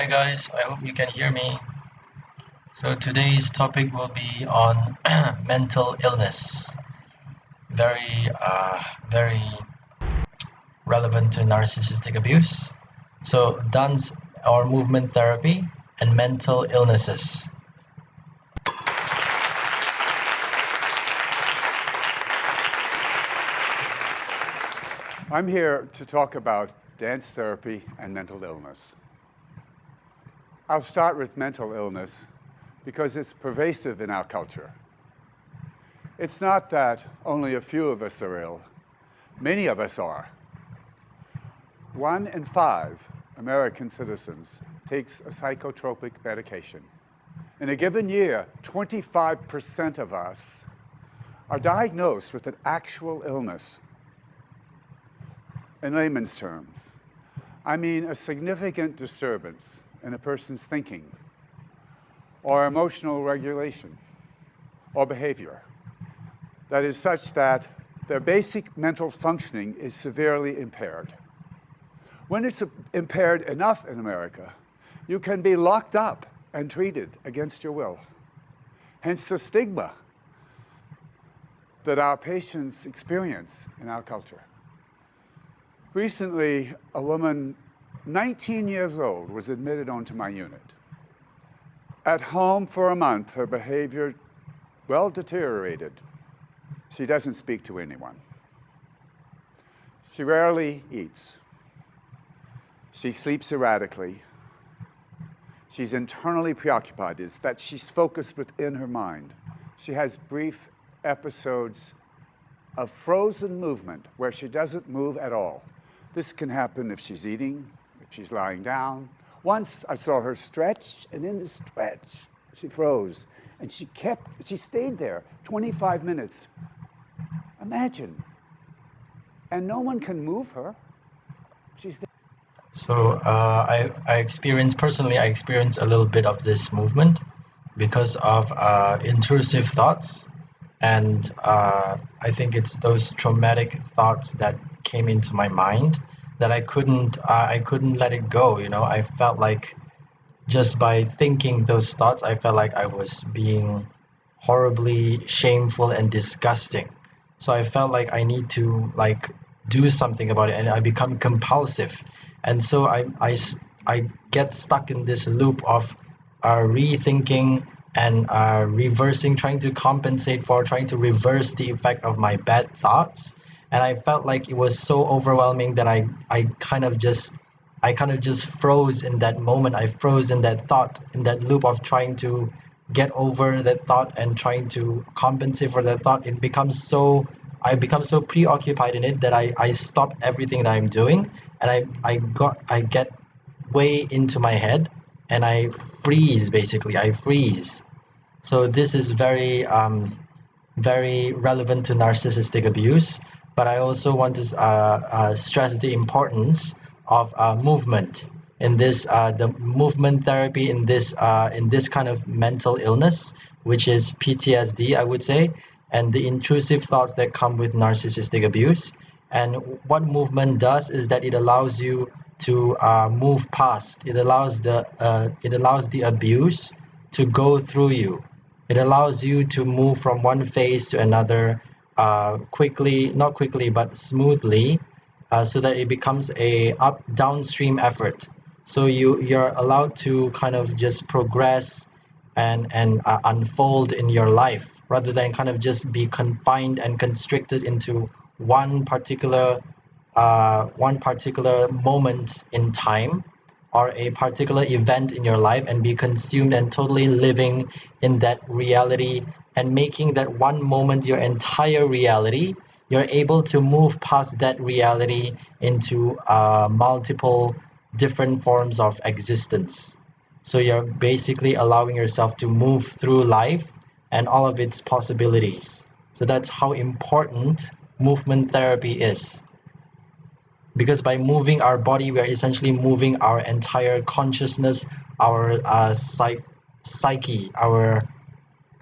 Hi guys, I hope you can hear me. So today's topic will be on mental illness. Very relevant to narcissistic abuse. So dance or movement therapy and mental illnesses. I'm here to talk about dance therapy and mental illness. I'll start with mental illness because it's pervasive in our culture. It's not that only a few of us are ill. Many of us are. 1 in 5 American citizens takes a psychotropic medication. In a given year, 25% of us are diagnosed with an actual illness. In layman's terms, I mean a significant disturbance in a person's thinking or emotional regulation or behavior that is such that their basic mental functioning is severely impaired. When it's impaired enough in America, you can be locked up and treated against your will. Hence the stigma that our patients experience in our culture. Recently, a woman 19 years old was admitted onto my unit. At home for a month, her behavior, deteriorated. She doesn't speak to anyone. She rarely eats. She sleeps erratically. She's internally preoccupied. It's that she's focused within her mind. She has brief episodes of frozen movement where she doesn't move at all. This can happen if she's eating, if she's lying down. Once I saw her stretch, and in the stretch, she froze. And she stayed there 25 minutes. Imagine. And no one can move her. She's there. So I experienced a little bit of this movement because of intrusive thoughts. And I think it's those traumatic thoughts that came into my mind that I couldn't let it go. I felt like just by thinking those thoughts, I felt like I was being horribly shameful and disgusting. So I felt like I need to do something about it, and I become compulsive. And so I get stuck in this loop of rethinking and reversing, trying to compensate for, trying to reverse the effect of my bad thoughts. And I felt like it was so overwhelming that I kind of just froze in that moment. I froze in that thought, in that loop of trying to get over that thought and trying to compensate for that thought. I become so preoccupied in it that I stop everything that I'm doing, and I get way into my head, and I freeze. Basically, I freeze. So this is very relevant to narcissistic abuse. But I also want to stress the importance of movement in this, the movement therapy in this kind of mental illness, which is PTSD, I would say, and the intrusive thoughts that come with narcissistic abuse. And what movement does is that it allows you to move past. It allows the abuse to go through you. It allows you to move from one phase to another quickly, not quickly, but smoothly, so that it becomes a downstream effort. So you're allowed to kind of just progress and unfold in your life rather than kind of just be confined and constricted into one particular moment in time or a particular event in your life and be consumed and totally living in that reality and making that one moment your entire reality. You're able to move past that reality into multiple different forms of existence. So you're basically allowing yourself to move through life and all of its possibilities. So that's how important movement therapy is. Because by moving our body, we are essentially moving our entire consciousness, our psyche, our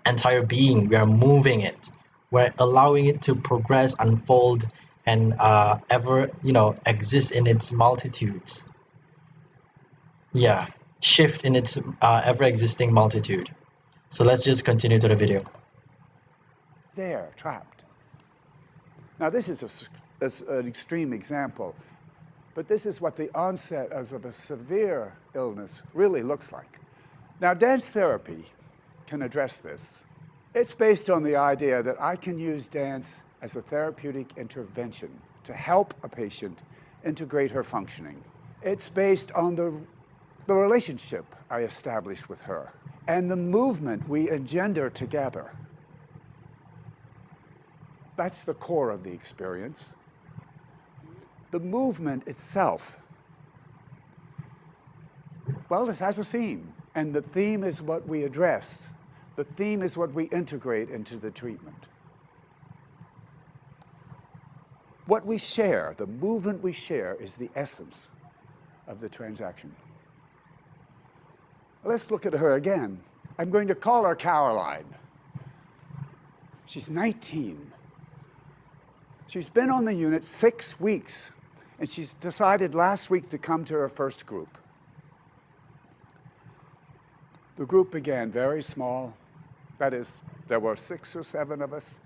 entire being. We are moving it. We're allowing it to progress, unfold, and exist in its multitudes. Yeah. shift in its ever-existing multitude. So let's just continue to the video. There, trapped. Now, this is an extreme example, but this is what the onset of a severe illness really looks like. Now, dance therapy can address this. It's based on the idea that I can use dance as a therapeutic intervention to help a patient integrate her functioning. It's based on the relationship I establish with her and the movement we engender together. That's the core of the experience. The movement itself, well, it has a theme, and the theme is what we address. The theme is what we integrate into the treatment. What we share, the movement we share, is the essence of the transaction. Let's look at her again. I'm going to call her Caroline. She's 19. She's been on the unit 6 weeks, and she's decided last week to come to her first group. The group began very small. That is, there were 6 or 7 of us,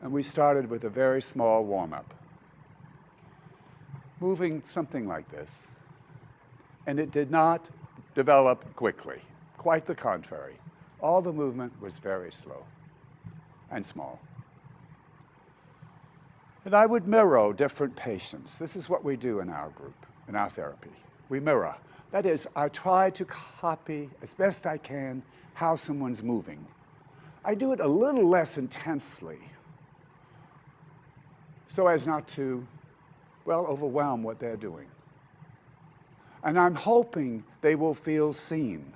and we started with a very small warm-up, moving something like this. And it did not develop quickly. Quite the contrary. All the movement was very slow and small. And I would mirror different patients. This is what we do in our group, in our therapy. We mirror. That is, I try to copy as best I can how someone's moving. I do it a little less intensely so as not to, well, overwhelm what they're doing. And I'm hoping they will feel seen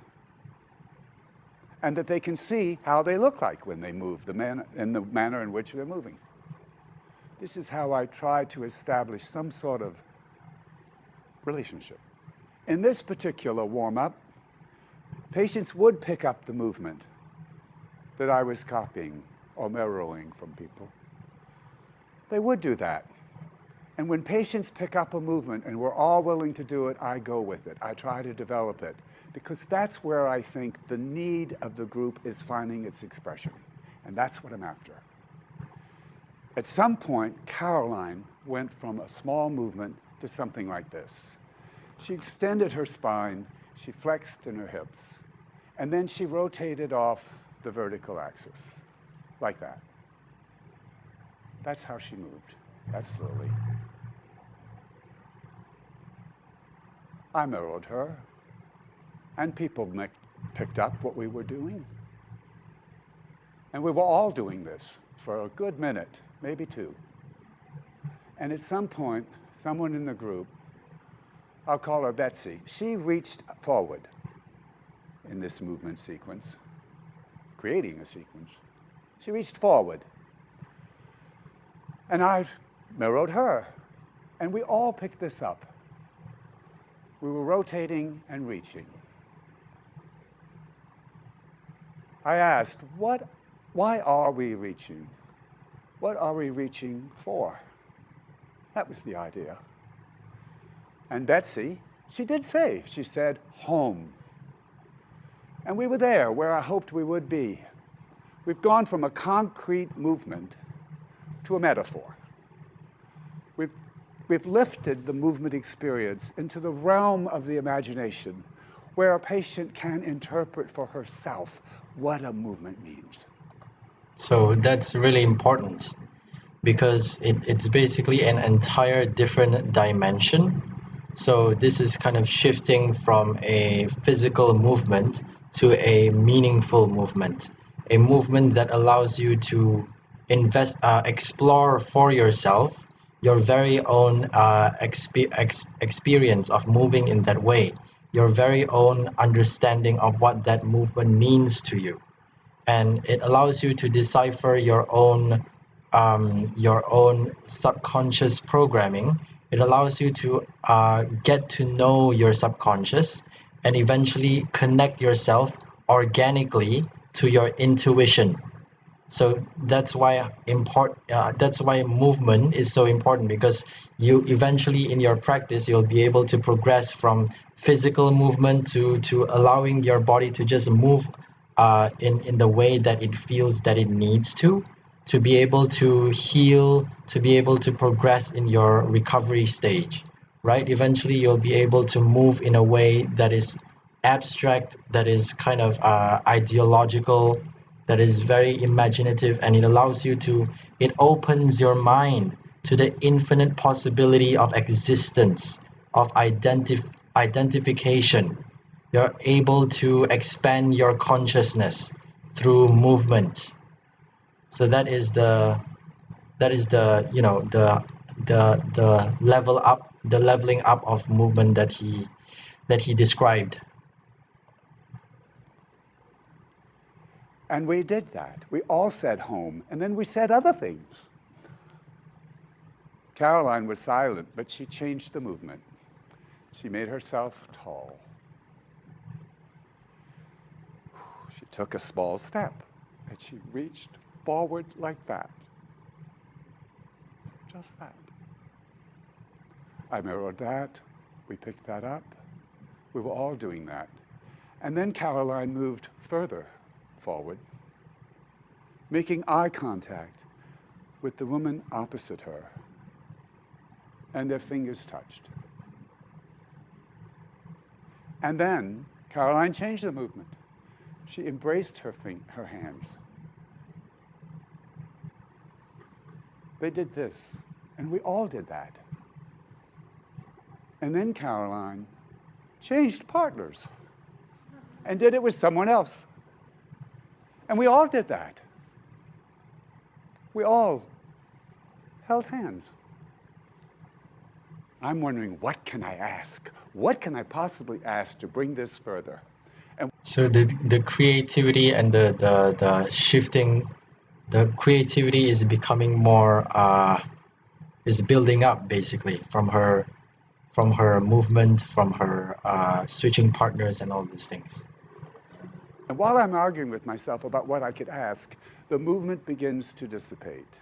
and that they can see how they look like when they move, in the manner in which they're moving. This is how I try to establish some sort of relationship. In this particular warm-up, patients would pick up the movement that I was copying or mirroring from people. They would do that. And when patients pick up a movement and we're all willing to do it, I go with it. I try to develop it, because that's where I think the need of the group is finding its expression. And that's what I'm after. At some point, Caroline went from a small movement to something like this. She extended her spine, she flexed in her hips, and then she rotated off the vertical axis, like that. That's how she moved, that slowly. I mirrored her, and people picked up what we were doing. And we were all doing this for a good minute, maybe 2. And at some point, someone in the group, I'll call her Betsy, she reached forward in this movement sequence, creating a sequence. She reached forward. And I mirrored her. And we all picked this up. We were rotating and reaching. I asked, why are we reaching? What are we reaching for? That was the idea. And Betsy, she did say, she said, home. And we were there where I hoped we would be. We've gone from a concrete movement to a metaphor. We've lifted the movement experience into the realm of the imagination, where a patient can interpret for herself what a movement means. So that's really important, because it's basically an entire different dimension. So this is kind of shifting from a physical movement to a meaningful movement, a movement that allows you to explore for yourself your very own experience of moving in that way, your very own understanding of what that movement means to you. And it allows you to decipher your own subconscious programming. It allows you to get to know your subconscious and eventually connect yourself organically to your intuition. So that's why movement is so important, because you eventually in your practice you'll be able to progress from physical movement to allowing your body to just move in the way that it feels that it needs to be able to heal, to be able to progress in your recovery stage, right? Eventually you'll be able to move in a way that is abstract, that is kind of ideological, that is very imaginative, and it allows you to, it opens your mind to the infinite possibility of existence, of identification. You're able to expand your consciousness through movement. So that is the the leveling up of movement that he described. And we did that. We all said home, and then we said other things. Caroline was silent, but she changed the movement. She made herself tall. She took a small step, and she reached forward like that. Just that. I mirrored that. We picked that up. We were all doing that. And then Caroline moved further forward, making eye contact with the woman opposite her, and their fingers touched. And then Caroline changed the movement. She embraced her hands. They did this, and we all did that. And then Caroline changed partners and did it with someone else. And we all did that. We all held hands. I'm wondering, what can I ask? What can I possibly ask to bring this further? And So the creativity and the shifting, the creativity is becoming more is building up basically from her movement, from her switching partners and all these things. And while I'm arguing with myself about what I could ask, the movement begins to dissipate.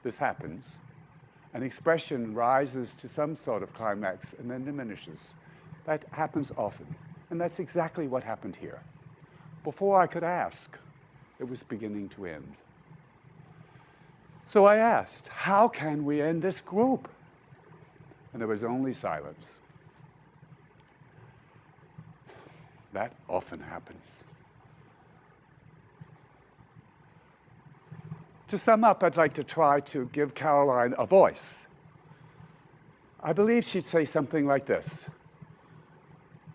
This happens. An expression rises to some sort of climax and then diminishes. That happens often. And that's exactly what happened here. Before I could ask, it was beginning to end. So I asked, how can we end this group? And there was only silence. That often happens. To sum up, I'd like to try to give Caroline a voice. I believe she'd say something like this: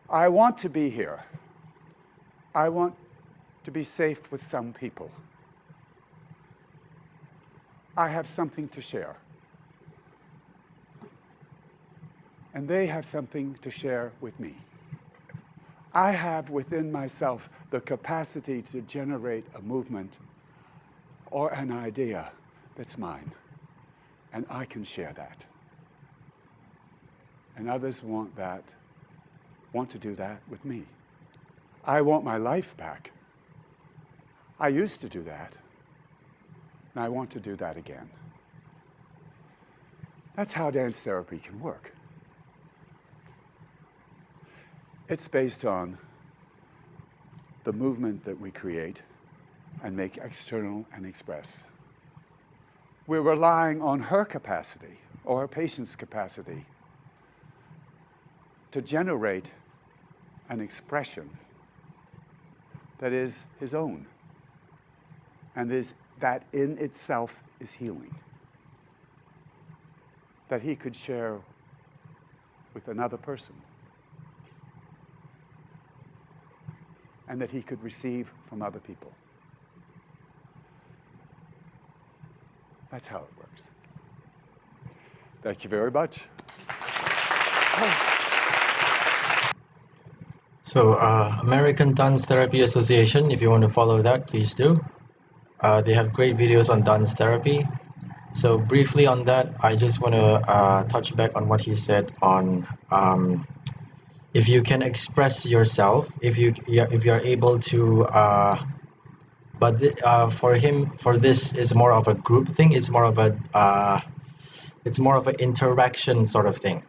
I want to be here. I want to be safe with some people. I have something to share. And they have something to share with me. I have within myself the capacity to generate a movement or an idea that's mine, and I can share that. And others want to do that with me. I want my life back. I used to do that, and I want to do that again. That's how dance therapy can work. It's based on the movement that we create and make external and express. We're relying on her capacity, or her patient's capacity, to generate an expression that is his own, and that in itself is healing, that he could share with another person, and that he could receive from other people. That's how it works. Thank you very much. So American Dance Therapy Association, if you want to follow that, please do. They have great videos on dance therapy. So briefly on that, I just want to touch back on what he said on if you can express yourself, if you're able to But for him, for this is more of a group thing. It's more of an interaction sort of thing.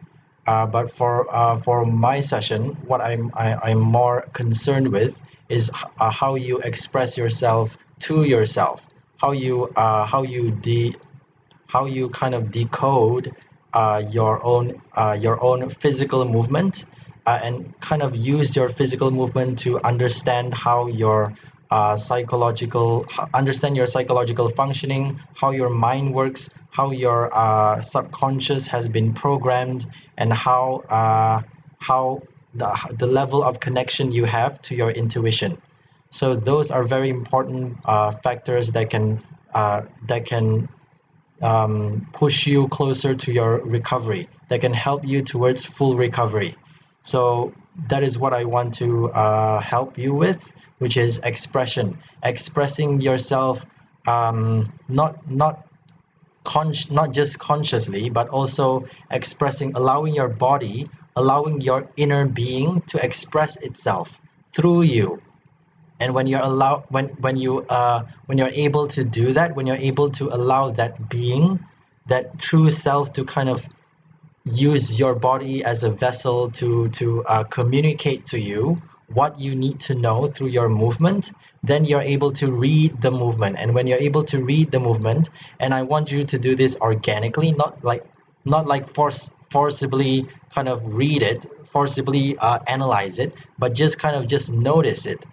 But for my session, what I'm more concerned with is how you express yourself to yourself, how you kind of decode your own physical movement, and kind of use your physical movement to understand how your understand your psychological functioning, how your mind works, how your subconscious has been programmed, and how the level of connection you have to your intuition. So those are very important factors that can push you closer to your recovery, that can help you towards full recovery. So that is what I want to help you with, which is expression, expressing yourself, not just consciously, but also expressing, allowing your body, allowing your inner being to express itself through you. And when you're allowed when you're able to do that, when you're able to allow that being, that true self, to kind of use your body as a vessel to communicate to you what you need to know through your movement, then you're able to read the movement. And when you're able to read the movement, and I want you to do this organically, not like forcibly kind of read it, forcibly analyze it, but just kind of just notice it.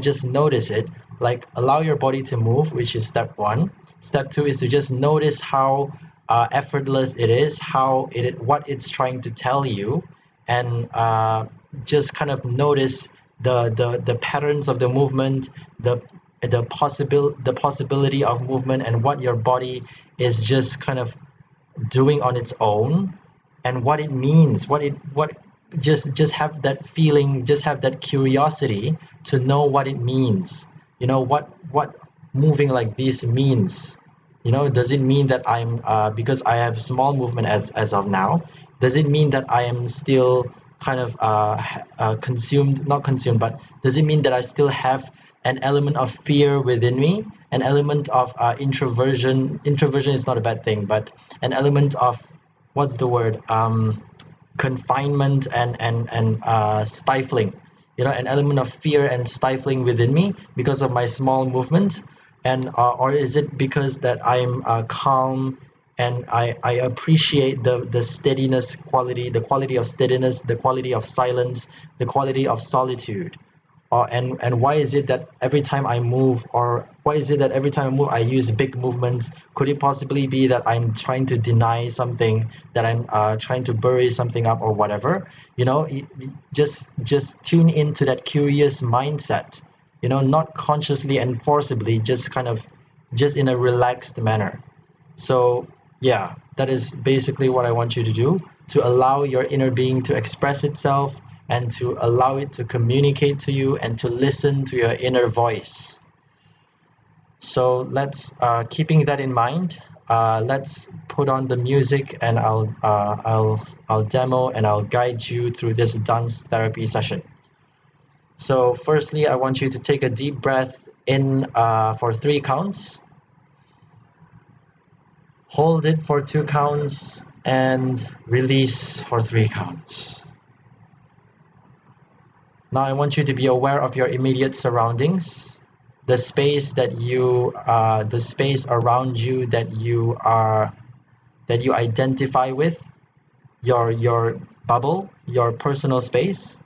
Just notice it. Like, allow your body to move, which is step one. Step two is to just notice how effortless it is, what it's trying to tell you, and just kind of notice the patterns of the movement, the possibility of movement, and what your body is just kind of doing on its own, and what it means, what just have that feeling, just have that curiosity to know what it means. What moving like this means. Does it mean that I'm because I have small movement as of now, does it mean that I am still kind of consumed, not consumed, but does it mean that I still have an element of fear within me, an element of introversion is not a bad thing, but an element of, what's the word, confinement and stifling, an element of fear and stifling within me because of my small movement? And or is it because that I'm calm, and I appreciate the steadiness quality, the quality of steadiness, the quality of silence, the quality of solitude? And why is it that every time I move, or why is it that every time I move I use big movements? Could it possibly be that I'm trying to deny something, that I'm trying to bury something up, or whatever? Just tune into that curious mindset, not consciously and forcibly, just kind of, just in a relaxed manner. So yeah, that is basically what I want you to do, to allow your inner being to express itself, and to allow it to communicate to you, and to listen to your inner voice. So let's, keeping that in mind, let's put on the music, and I'll demo and I'll guide you through this dance therapy session. So firstly, I want you to take a deep breath in for 3 counts. Hold it for 2 counts, and release for 3 counts. Now I want you to be aware of your immediate surroundings, the space the space around you that you identify with, your bubble, your personal space,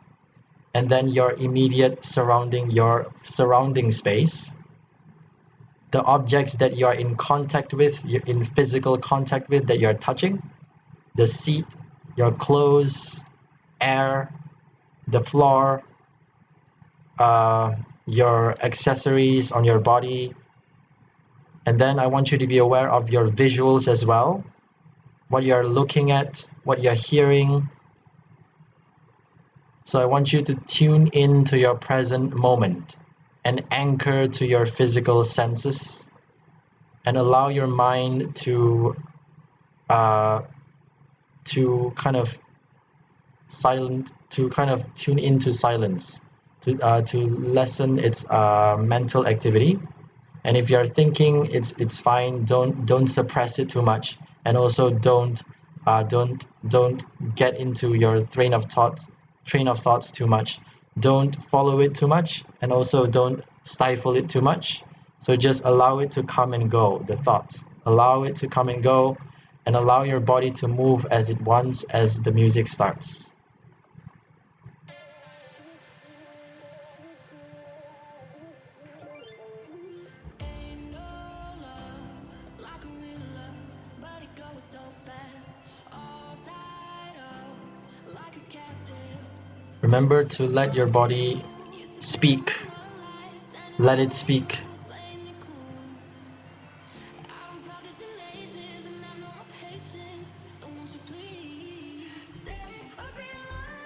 and then your immediate your surrounding space, the objects that you are in contact with, you're in physical contact with, that you're touching, the seat, your clothes, air, the floor, your accessories on your body. And then I want you to be aware of your visuals as well, what you're looking at, what you're hearing. So I want you to tune into your present moment and anchor to your physical senses, and allow your mind to kind of tune into silence, to lessen its mental activity. And if you're thinking, it's fine. Don't suppress it too much, and also don't get into your train of thoughts too much. Don't follow it too much, and also don't stifle it too much. So just allow it to come and go, the thoughts. Allow it to come and go, and allow your body to move as it wants as the music starts. Remember to let your body speak. Let it speak.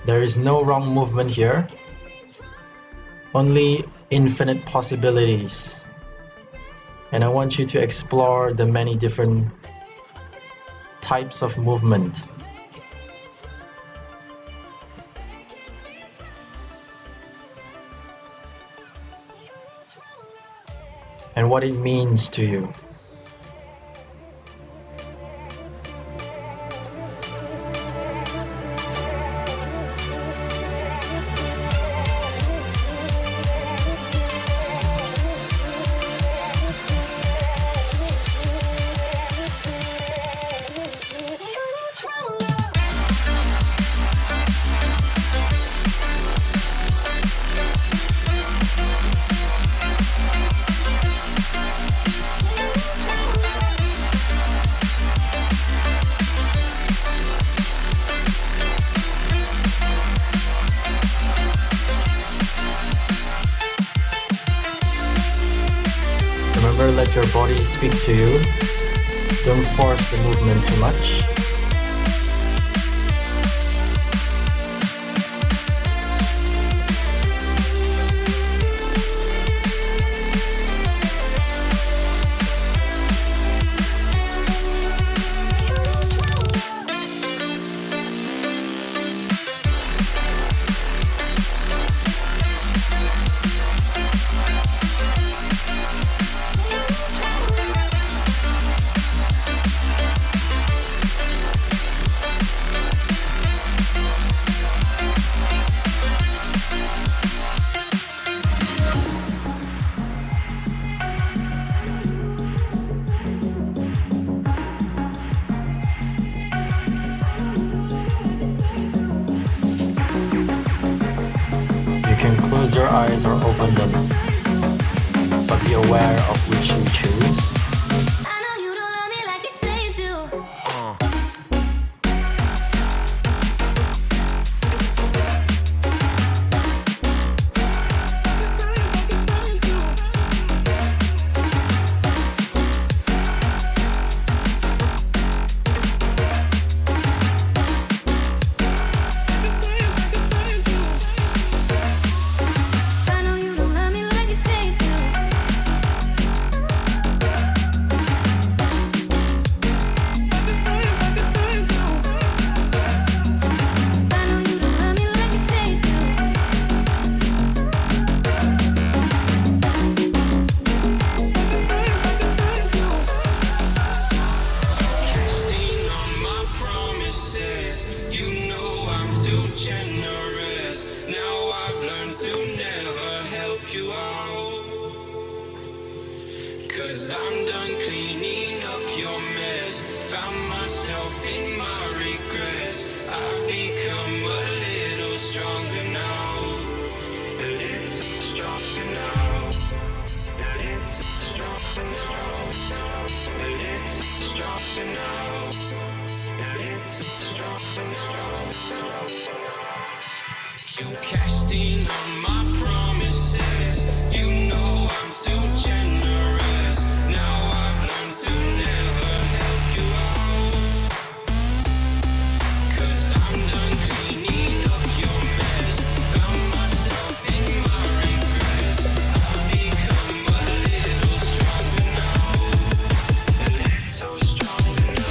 There is no wrong movement here, only infinite possibilities. And I want you to explore the many different types of movement. And what it means to you. Remember, let your body speak to you. Don't force the movement too much. You can close your eyes or open them, but be aware of which you choose. Cause I'm done cleaning up your mess. Found myself in my regrets. I've become a little stronger now. A little stronger now. A little stronger now. A little stronger now. A little stronger now. You cashed in on my promises. You know I'm too generous. Now I've learned to never help you out. Cause I'm done cleaning up your mess. Found myself in my regrets. I've become a little stronger now. A little stronger now.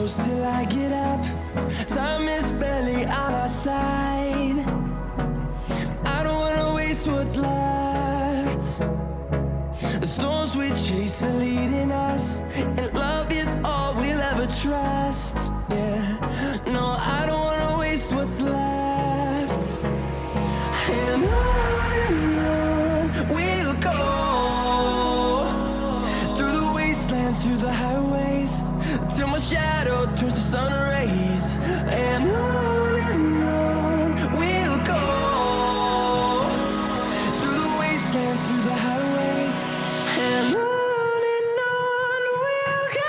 close till I get up. Time is barely on our side. I don't wanna waste what's left. The storms we chase are leading us, and love is all we'll ever trust. Yeah, no, I don't wanna waste what's left. And on we'll go, through the wastelands, through the highways, till my shadow turns to sun rays. And on we'll go, through the wastelands, through the highways, and on we'll go.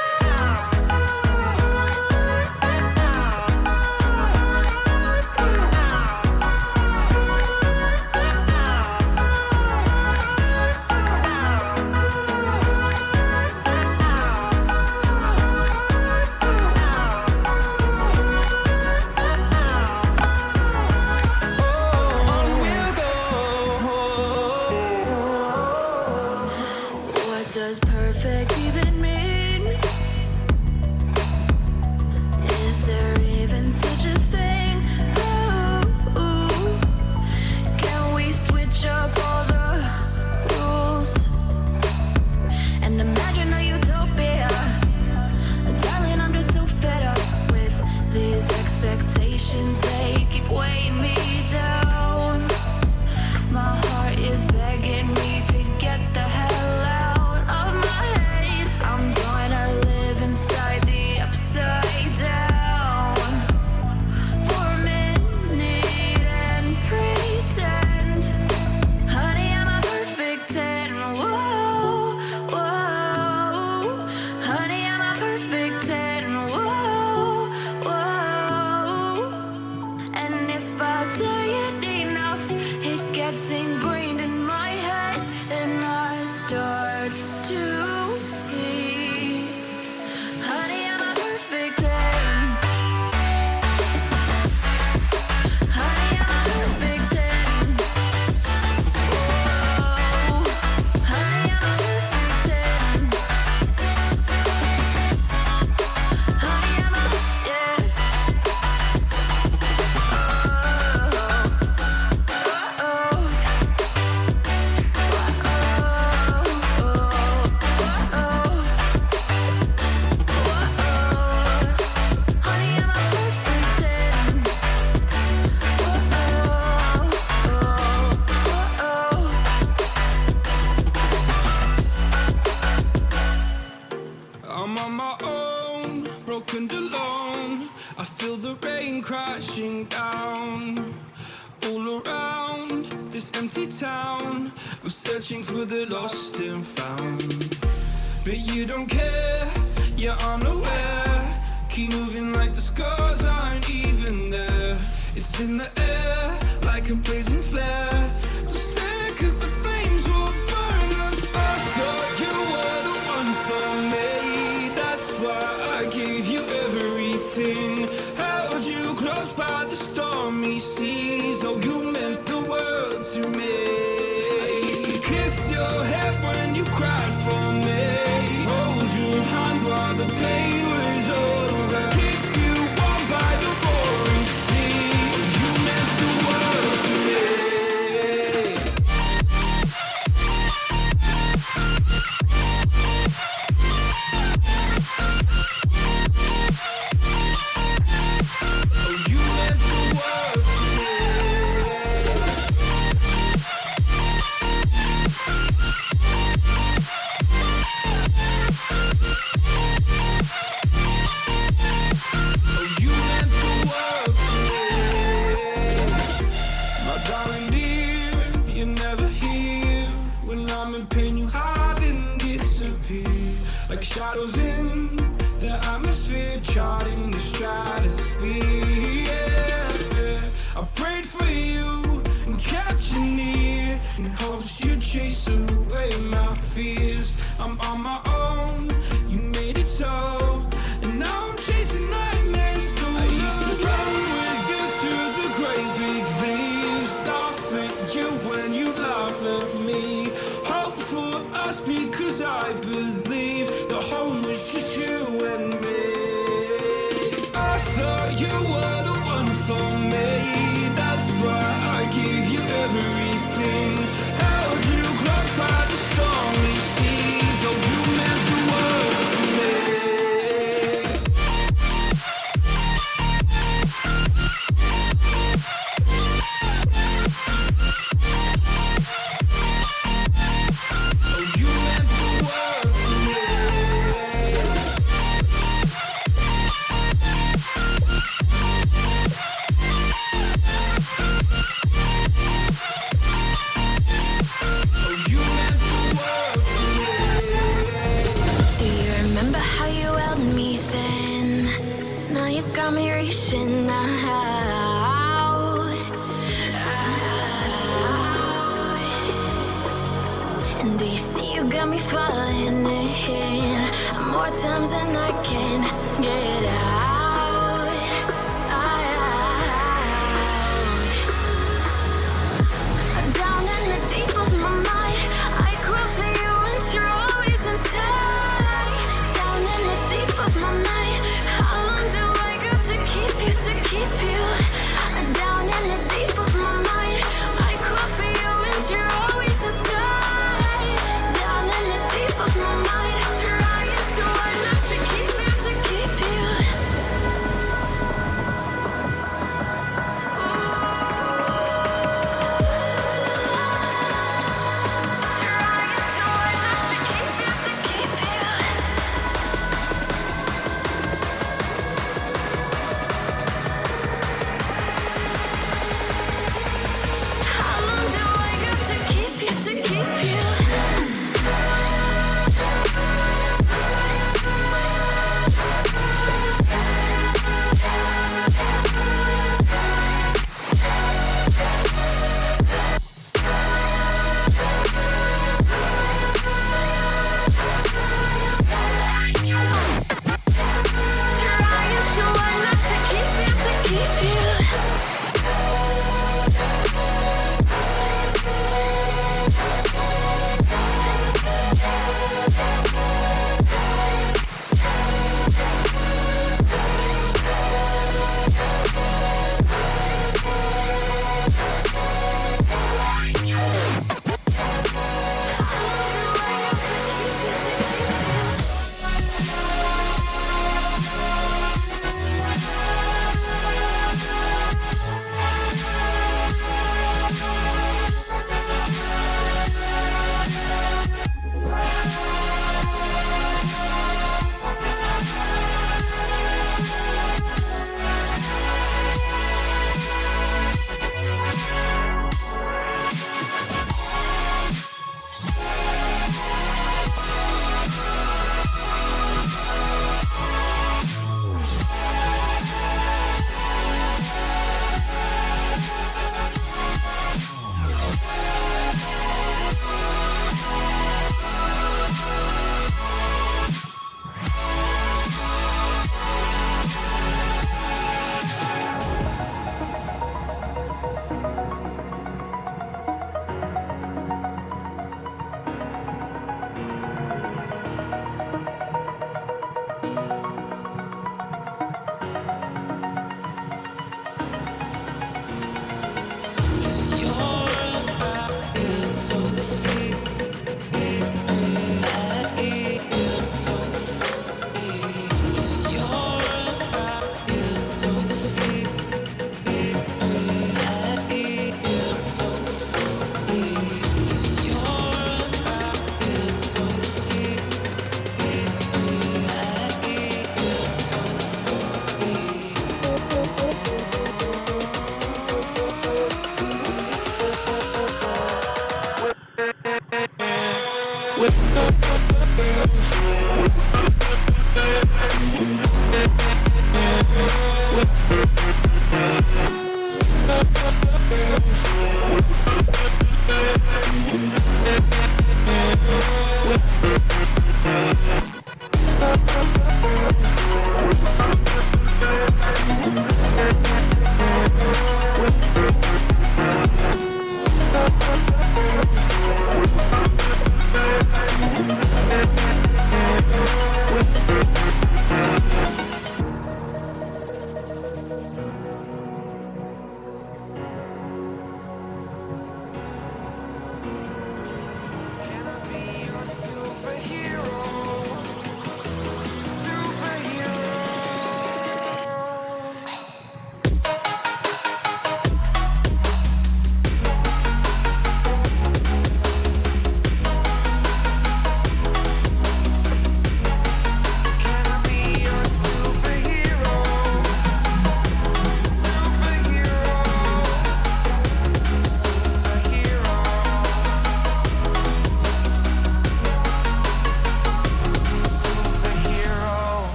On we'll go. What does perfect even mean? Is there even such a thing? Ooh, can we switch up all the rules and imagine a utopia? Darling, I'm just so fed up with these expectations. They keep weighing me down. My heart is begging me to get the hell out of my head. I'm gonna live inside the upside down for a minute and pretend, honey, I'm a perfect 10. Whoa, whoa, honey, I'm a perfect 10. Whoa, whoa. And if I say it enough, it gets ingrained in my head, and I start to see, honey, I'm a perfect 10. Honey, I'm a perfect 10. Whoa, honey, I'm a perfect 10. Honey, I'm a, yeah. I'm on my own, broken and alone. I feel the rain crashing down all around this empty town. I'm searching for the lost and found, but you don't care, you're unaware. Keep moving like the scars aren't even there. It's in the air like a blazing flare. Don't stare 'cause the flames will burn us. I thought you were the one for me. That's why I gave you everything. Held you close by the stormy seas. Oh, you meant the world to me. I used to kiss your head when you cried for me. Hold your hand while the pain was over. Keep you warm by the roaring sea. You meant the world to me. Oh, you meant the world to me. Oh, you meant the world to me. My darling dear, you're never here. When I'm in pain, you hide and disappear. Like shadows in the atmosphere, charting the stratosphere. Yeah. I prayed for you and kept you near, in hopes you'd chase away my fears. I'm on my own, you made it so, and now I'm chasing nightmares through. I used to run with you through the great big leaves, laugh at you when you laugh at me. Hope for us because I believe the home was just you and me. got me falling in more times than I can get out. Down in the deep of my mind, I crawl for you and you're always inside. Down in the deep of my mind, how long do I got to keep you, to keep you? Down in the deep of my mind, I crawl for you and you're always inside. Down in the deep of my mind, trying so hard not to keep you, to keep you. How long do I got to keep you, to keep you? Trying so hard not to keep you, to keep you.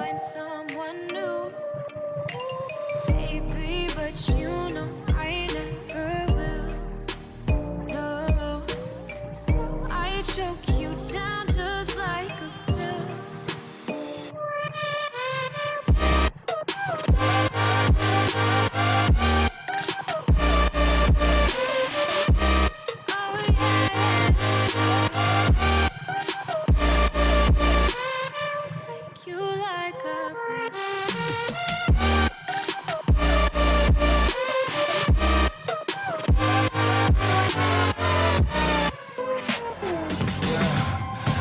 find someone new. Baby, but you know I never will. No, so I choke you down just like a pill. Oh yeah. Take you like a pill.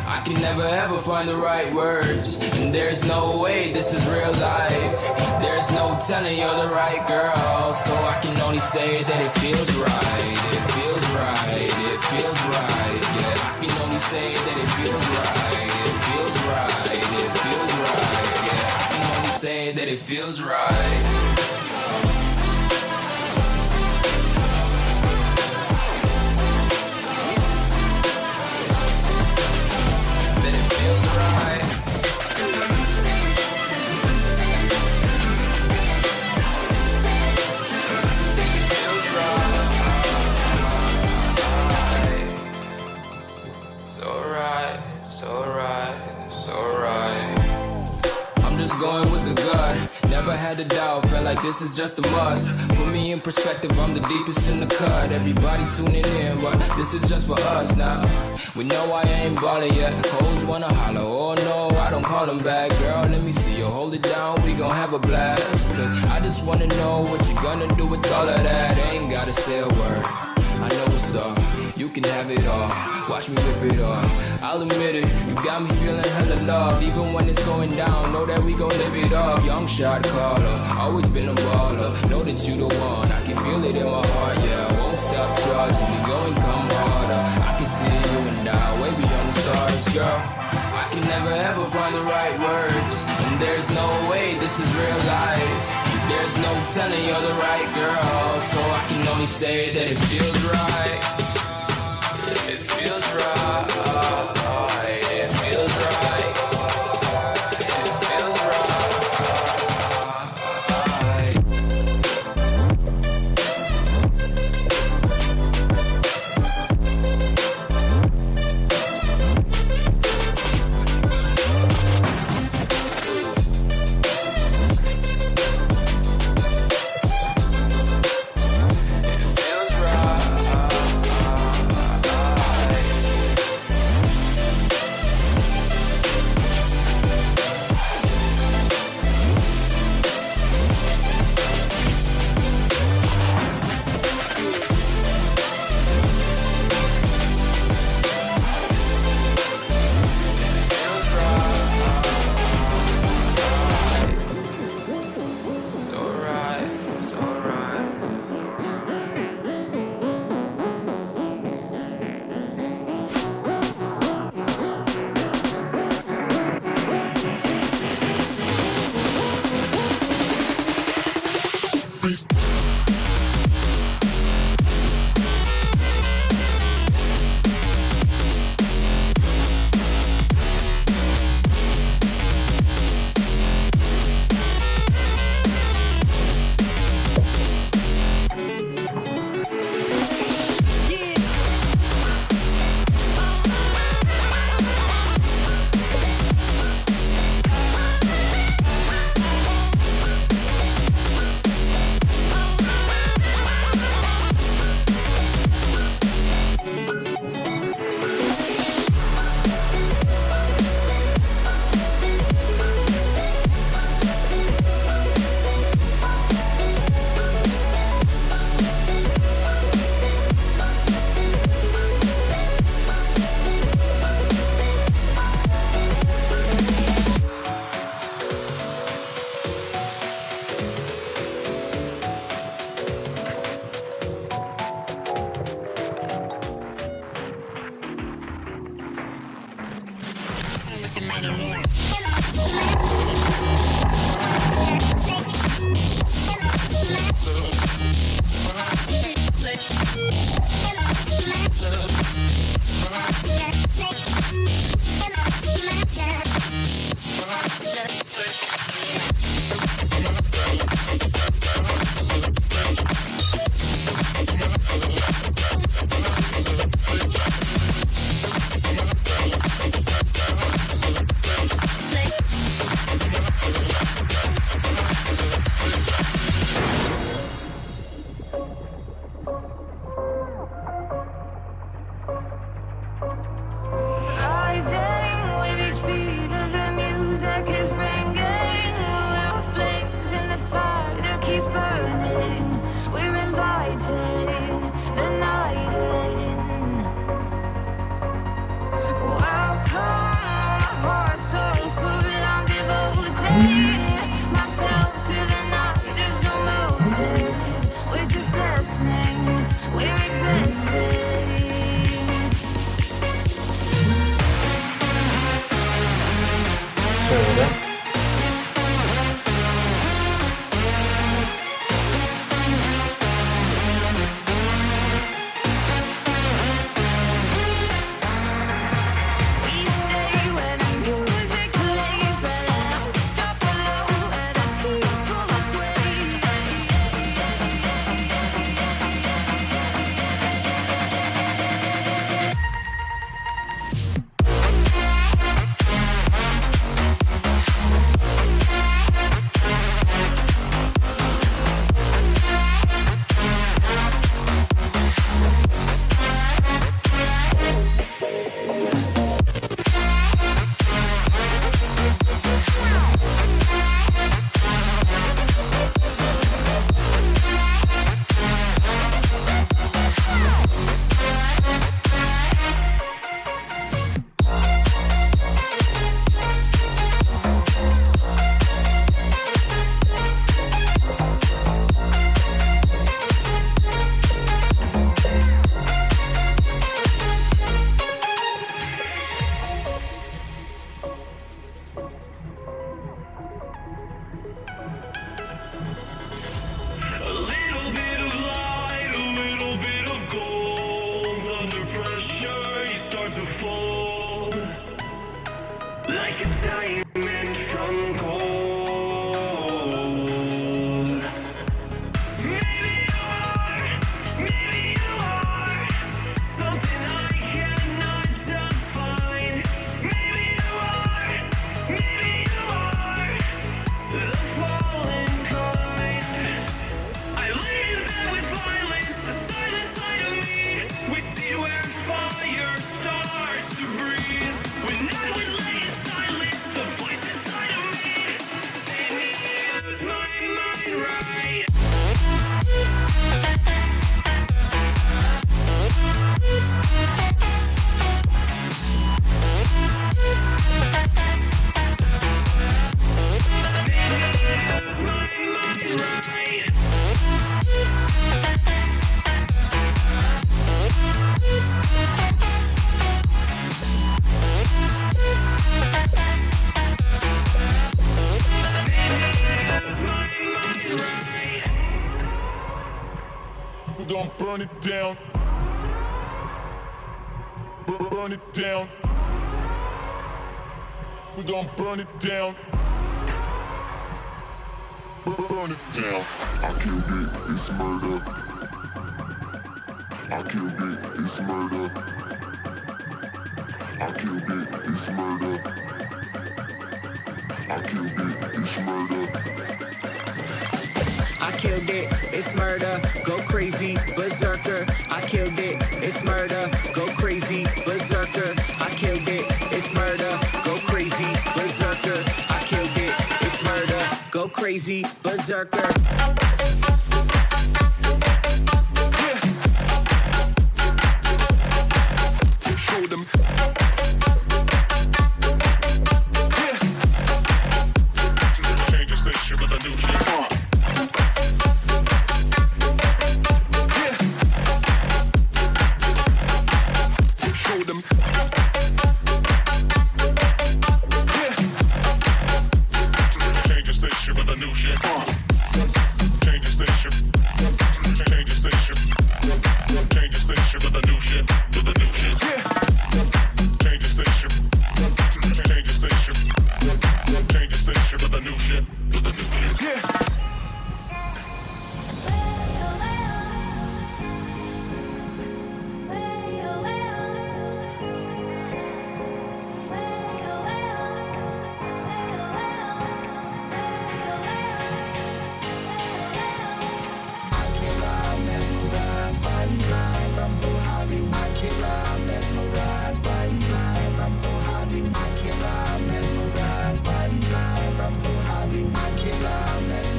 I can never ever find the right words, and there's no way this is real life. There's no telling you're the right girl, so I can only say that it feels right. It feels right. It feels right. Yeah, I can only say that it feels right. It feels right. It feels right. Yeah, I can only say that it feels right. That it feels right. Feels right. So right, so right, so right. I'm just going with the gut. Never had a doubt, felt like this is just a must. Put me in perspective, I'm the deepest in the cut. Everybody tuning in, but this is just for us now. We know I ain't ballin' yet. Hoes wanna holler, oh no, I don't call them back. Girl, let me see you hold it down, we gon' have a blast. Cause I just wanna know what you gonna do with all of that. Ain't gotta say a word, I know what's up. You can have it all, watch me rip it off. I'll admit it, you got me feeling hella love. Even when it's going down, know that we gon' live it up. Young shot caller, always been a baller. Know that you the one, I can feel it in my heart. Yeah, I won't stop charging, we go and come harder. I can see you and I, way beyond the stars, girl. I can never ever find the right words, and there's no way this is real life. There's no telling you're the right girl, so I can only say that it feels right. It feels right. It feels right. It feels right. It feels myself to the night. There's no motive. We're just listening. We're existing. Sorry about that. We stay where the music plays. Let's drop below where the people sway. A little bit of light, a little bit of gold. Under pressure, you start to fold like a diamond from gold. Maybe you are something I cannot define. Maybe you are the fallen kind. I lay in bed with violence, the silent side of me. We see where fire starts to breathe. When I would lay in silence, the voice inside of me made me use my mind right. Use my mind right. Use my mind right. We're gonna burn it down. Burn it down. We're gonna burn it down. Burn it down. I killed it, it's murder. I killed it, it's murder. I killed it, it's murder. I killed it, it's murder. I killed it, it's murder, go crazy, berserker. I killed it, it's murder, go crazy, berserker. I killed it, it's murder, go crazy, berserker. I killed it, it's murder, go crazy, berserker. Show them. Change the station with a new shit. Show them. Change the station with a new shit. Change the station. Change the station. Change the station with a new shit. With a new shit. Change the station. Change the station. Change the station with a new shit. With a new shit. I'm so hot, I can't lie,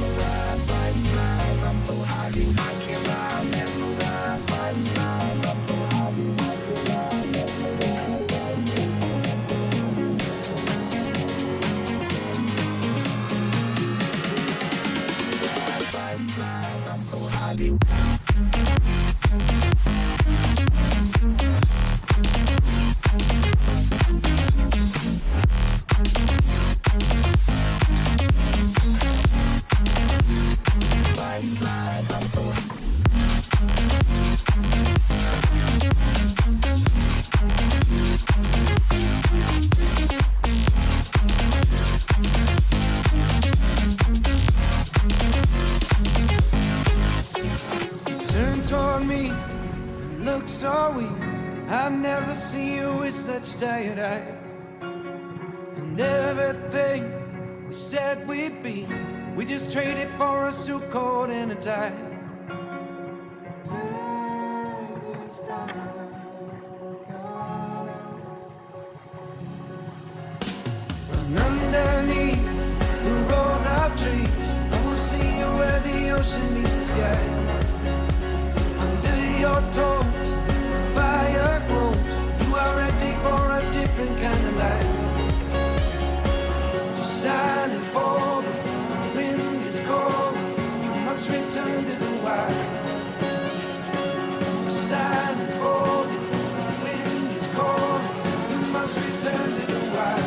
me and look so weak. I've never seen you with such tired eyes. And everything we said we'd be, we just traded for a suit coat and a tie. And underneath the rows of trees, I will see you where the ocean meets the sky. Under your toes, the fire grows. You are ready for a different kind of life. You're silent for the wind is cold. You must return to the wild. You're silent for the wind is cold. You must return to the wild.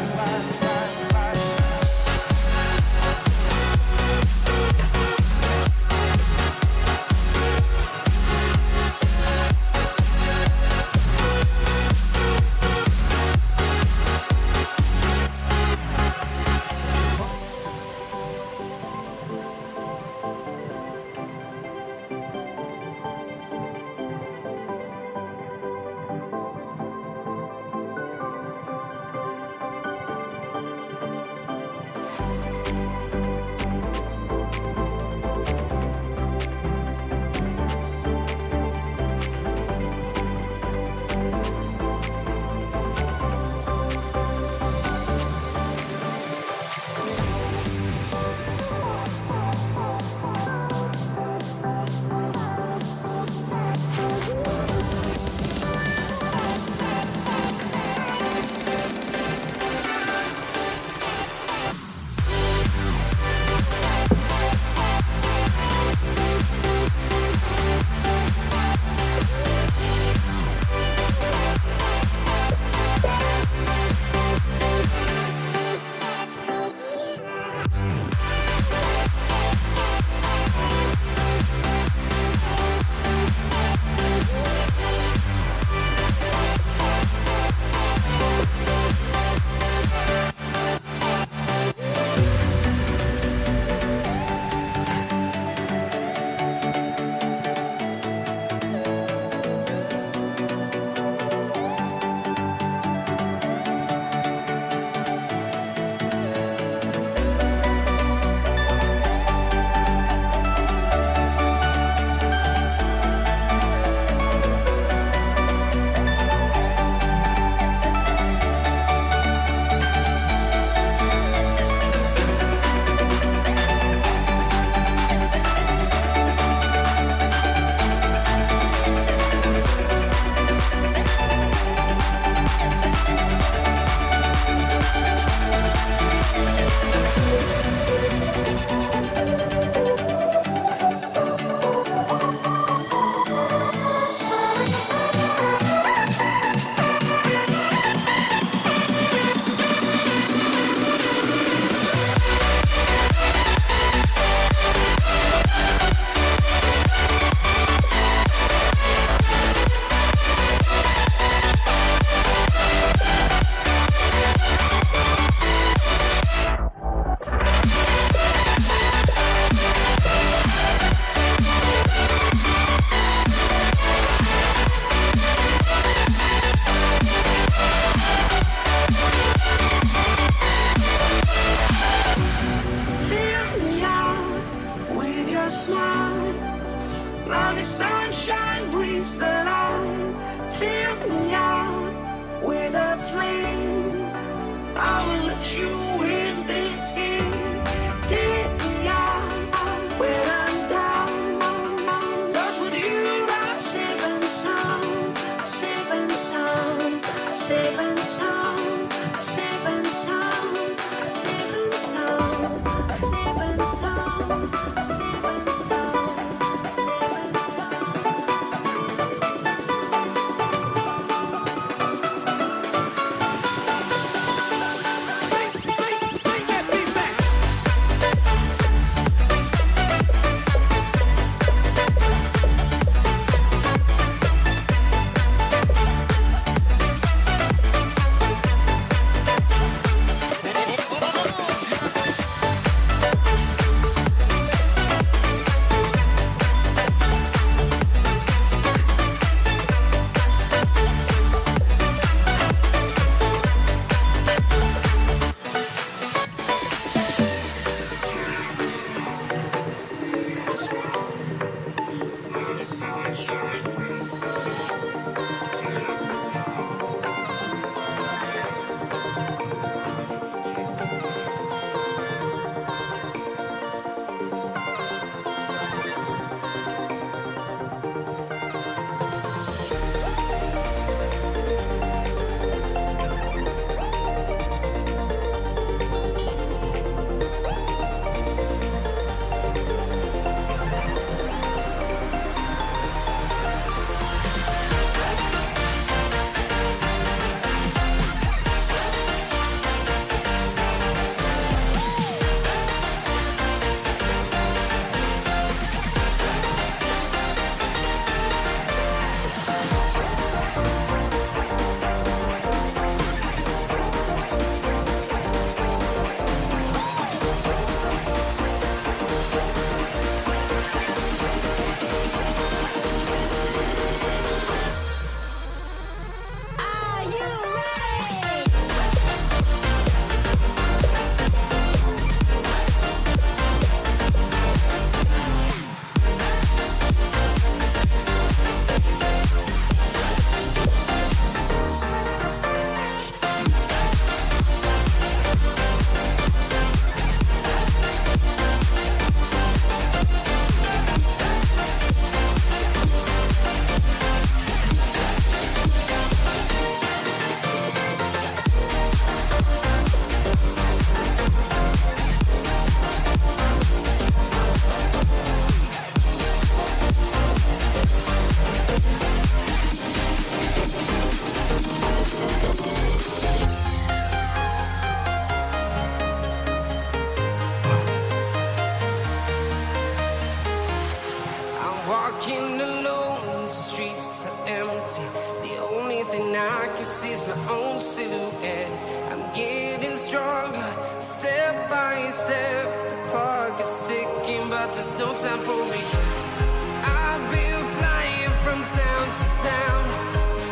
walking alone, the streets are empty. The only thing I can see is my own silhouette. I'm getting stronger, step by step. The clock is ticking, but there's no time for regrets. I've been flying from town to town,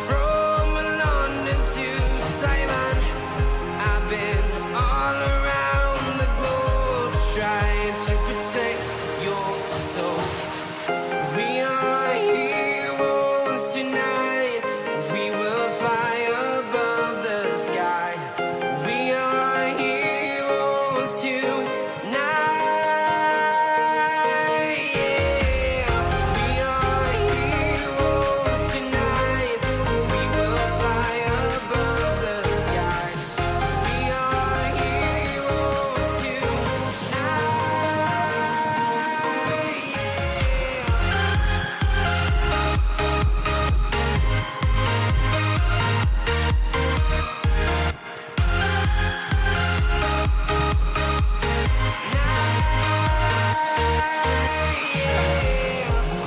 from London to Taiwan. I've been all around the globe trying to protect your soul. We are heroes tonight. We will fly above the sky. We are heroes tonight. Yeah. We are heroes tonight. We will fly above the sky. We are heroes tonight.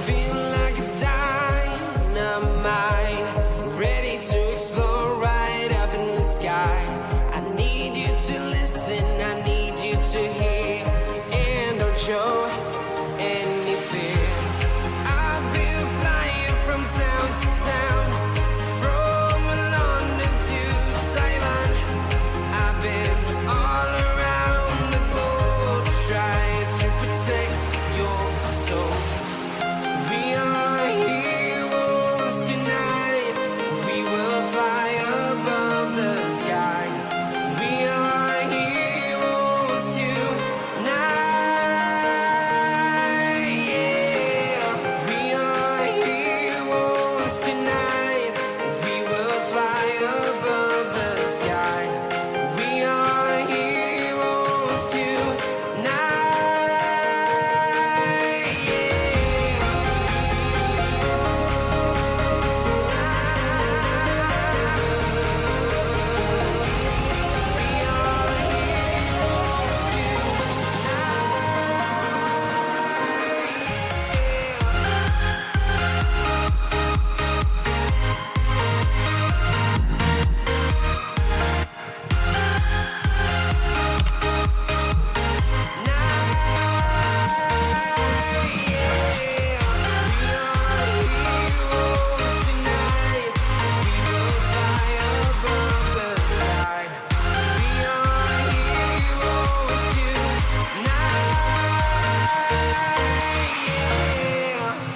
Feel like a dynamite, ready to explode right up in the sky. I need you to listen, I need you to hear, and don't show any fear. I've been flying from town to town, from London to Taiwan. I've been all around the globe trying to protect your souls. We are heroes tonight. We will fly above the sky. We are heroes tonight. Yeah. We are heroes tonight. We will fly above the sky. We are heroes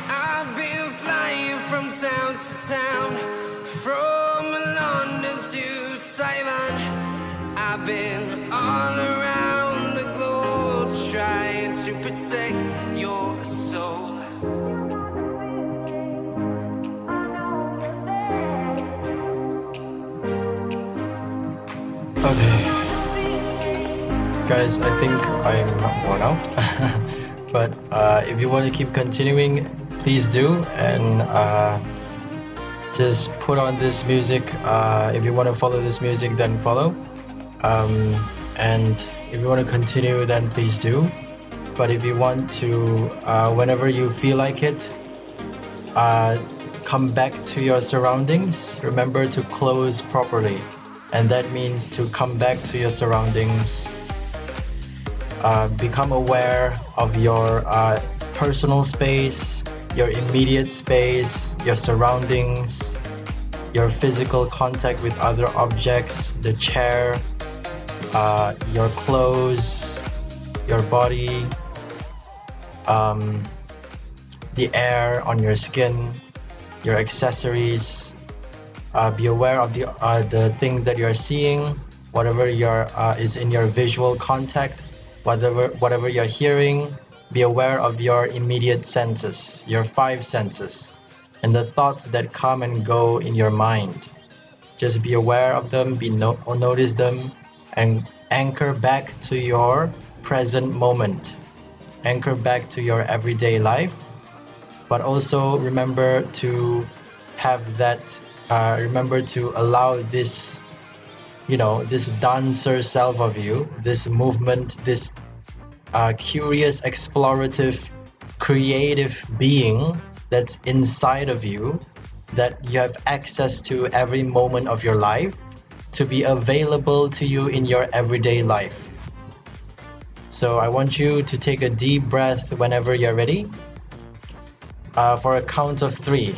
I've been flying from town to town, from London to Taiwan. I've been all around the globe trying to protect your soul. Okay. Guys, I think I'm worn out. But if you want to keep continuing, please do. And just put on this music. If you want to follow this music, then follow. And if you want to continue, then please do. But if you want to, whenever you feel like it, come back to your surroundings. Remember to close properly. And that means to come back to your surroundings. Become aware of your personal space, your immediate space, your surroundings, your physical contact with other objects, the chair, your clothes, your body, the air on your skin, your accessories. Be aware of the things that you're seeing, whatever is in your visual contact, whatever you're hearing. Be aware of your immediate senses, your 5 senses, and the thoughts that come and go in your mind. Just be aware of them, notice them, and anchor back to your present moment. Anchor back to your everyday life, but also remember to have that. Remember to allow this, this dancer self of you, this movement, this curious, explorative, creative being that's inside of you, that you have access to every moment of your life, to be available to you in your everyday life. So I want you to take a deep breath whenever you're ready, for a count of 3.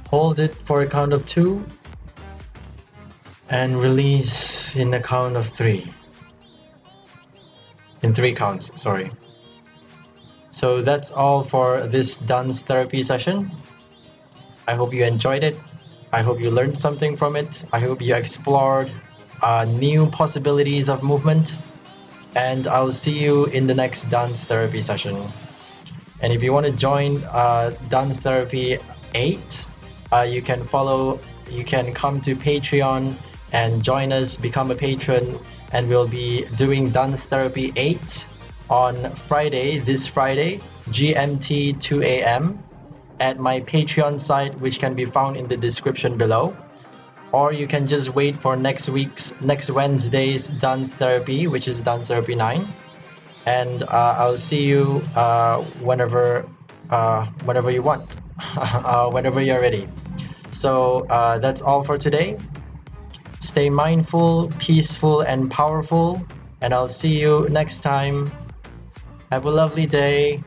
Hold it for a count of 2, and release in the count of 3. In 3 counts, sorry. So that's all for this dance therapy session. I hope you enjoyed it. I hope you learned something from it. I hope you explored new possibilities of movement. And I'll see you in the next dance therapy session. And if you want to join Dance Therapy 8, you can come to Patreon and join us, become a patron, and we'll be doing Dance Therapy 8 on Friday, this Friday, GMT 2 a.m. at my Patreon site, which can be found in the description below. Or you can just wait for next Wednesday's Dance Therapy, which is Dance Therapy 9. And I'll see you whenever you want, whenever you're ready. So that's all for today. Stay mindful, peaceful, and powerful. And I'll see you next time. Have a lovely day.